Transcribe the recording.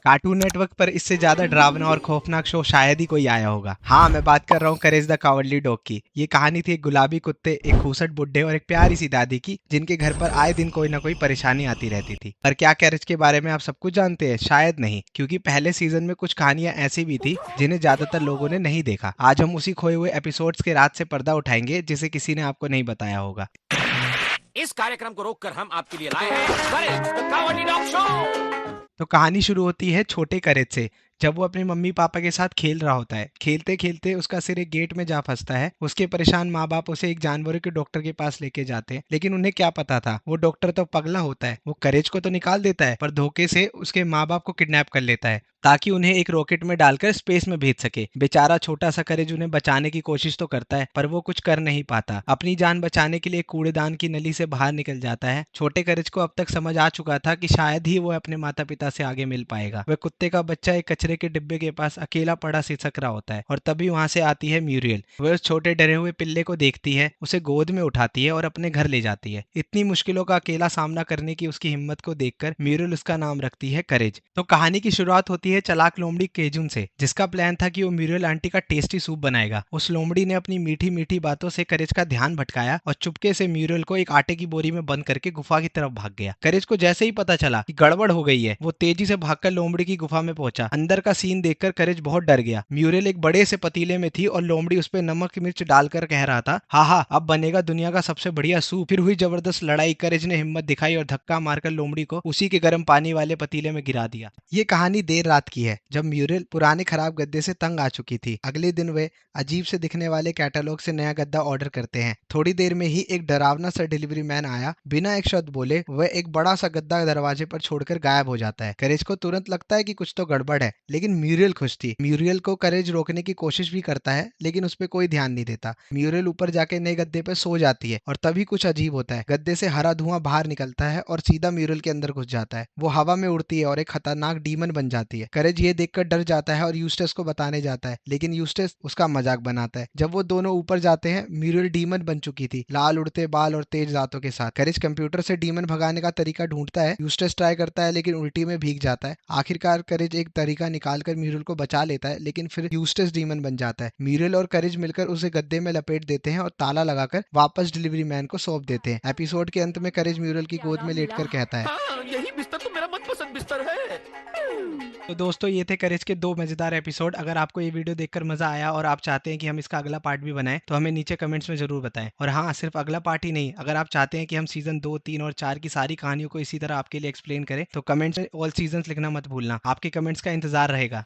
Cartoon network पर इससे ज्यादा डरावना और खौफनाक शो शायद ही कोई आया होगा। हाँ, मैं बात कर रहा हूँ करेज द कावर्डली डॉग की। ये कहानी थी एक गुलाबी कुत्ते, एक खूसट बुड्ढे और एक प्यारी सी दादी की, जिनके घर पर आए दिन कोई ना कोई परेशानी आती रहती थी। पर क्या करेज के बारे में आप सब कुछ जानते हैं? शायद नहीं, क्योंकि पहले सीजन में कुछ कहानियां ऐसी भी थी जिन्हें ज्यादातर लोगों ने नहीं देखा। आज हम उसी खोए हुए एपिसोड्स के राज से पर्दा उठाएंगे जिसे किसी ने आपको नहीं बताया होगा। इस कार्यक्रम को रोककर हम आपके लिए लाए हैं करेज द कावर्डली डॉग शो। तो कहानी शुरू होती है छोटे करेज से, जब वो अपने मम्मी पापा के साथ खेल रहा होता है। खेलते खेलते उसका सिर एक गेट में जा फंसता है। उसके परेशान माँ बाप उसे एक जानवरों के डॉक्टर के पास लेके जाते हैं, लेकिन उन्हें क्या पता था वो डॉक्टर तो पगला होता है। वो करेज को तो निकाल देता है, पर धोखे से उसके माँ बाप को किडनैप कर लेता है ताकि उन्हें एक रॉकेट में डालकर स्पेस में भेज सके। बेचारा छोटा सा करेज उन्हें बचाने की कोशिश तो करता है, पर वो कुछ कर नहीं पाता। अपनी जान बचाने के लिए कूड़ेदान की नली से बाहर निकल जाता है। छोटे करेज को अब तक समझ आ चुका था कि शायद ही वो अपने माता पिता से आगे मिल पाएगा। वह कुत्ते का बच्चा एक कचरे के डिब्बे के पास अकेला पड़ा सिसक रहा होता है, और तभी वहां से आती है म्यूरियल। वह उस छोटे डरे हुए पिल्ले को देखती है, उसे गोद में उठाती है और अपने घर ले जाती है। इतनी मुश्किलों का अकेला सामना करने की उसकी हिम्मत को देखकर म्यूरियल उसका नाम रखती है करेज। तो कहानी की शुरुआत होती है चालाक लोमड़ी केजुन से, जिसका प्लान था कि वो म्यूरियल आंटी का टेस्टी सूप बनाएगा। उस लोमड़ी ने अपनी मीठी मीठी बातों से करेज का ध्यान भटकाया और चुपके से म्यूरियल को एक आटे की बोरी में बंद करके गुफा की तरफ भाग गया। करेज को जैसे ही पता चला कि गड़बड़ हो गई है, वो तेजी से भागकर लोमड़ी की गुफा में पहुंचा। अंदर का सीन देखकर करेज बहुत डर गया। म्यूरियल एक बड़े से पतीले में थी और लोमड़ी उस पर नमक मिर्च डालकर कह रहा था, हाँ हाँ, अब बनेगा दुनिया का सबसे बढ़िया सूप। फिर हुई जबरदस्त लड़ाई। करेज ने हिम्मत दिखाई और धक्का मारकर लोमड़ी को उसी के गर्म पानी वाले पतीले में गिरा दिया। ये कहानी देर रात की है, जब म्यूरियल पुराने खराब गद्दे से तंग आ चुकी थी। अगले दिन वे अजीब से दिखने वाले कैटलॉग से नया गद्दा ऑर्डर करते हैं। थोड़ी देर में ही एक डरावना सा डिलीवरी मैन आया। बिना एक शब्द बोले वह एक बड़ा सा गद्दा दरवाजे पर छोड़कर गायब हो जाता है। करेज को तुरंत लगता है कि कुछ तो गड़बड़ है, लेकिन म्यूरियल खुश थी। म्यूरियल को करेज रोकने की कोशिश भी करता है, लेकिन उस पर कोई ध्यान नहीं देता। म्यूरियल ऊपर जाके नए गद्दे पर सो जाती है, और तभी कुछ अजीब होता है। गद्दे से हरा धुआं बाहर निकलता है और सीधा म्यूरियल के अंदर घुस जाता है। वो हवा में उड़ती है और एक खतरनाक डीमन बन जाती है। करेज ये देखकर डर जाता है और यूस्टस को बताने जाता है, लेकिन यूस्टस उसका मजाक बनाता है। जब वो दोनों ऊपर जाते हैं, म्यूरियल डीमन बन चुकी थी, लाल उड़ते बाल और तेज दांतों के साथ। करेज कंप्यूटर से डीमन भगाने का तरीका ढूंढता है। यूस्टस ट्राई करता है, लेकिन उल्टी में भीग जाता है। आखिरकार करेज एक तरीका निकालकर म्यूरियल को बचा लेता है, लेकिन फिर यूस्टस डीमन बन जाता है। म्यूरियल और करेज मिलकर उसे गद्दे में लपेट देते हैं और ताला लगाकर वापस डिलीवरी मैन को सौंप देते हैं। एपिसोड के अंत में करेज म्यूरियल की गोद में लेटकर कहता है, हाँ, यही बिस्तर तो मेरा मनपसंद बिस्तर है। तो दोस्तों ये थे करेज के 2 मजेदार एपिसोड। अगर आपको ये वीडियो देखकर मजा आया और आप चाहते हैं कि हम इसका अगला पार्ट भी बनाएं, तो हमें नीचे कमेंट्स में जरूर बताएं। और हाँ, सिर्फ अगला पार्ट ही नहीं, अगर आप चाहते हैं कि हम सीजन 2, 3 और 4 की सारी कहानियों को इसी तरह आपके लिए एक्सप्लेन करें, तो कमेंट्स में ऑल सीजन लिखना मत भूलना। आपके कमेंट्स का इंतजार रहेगा।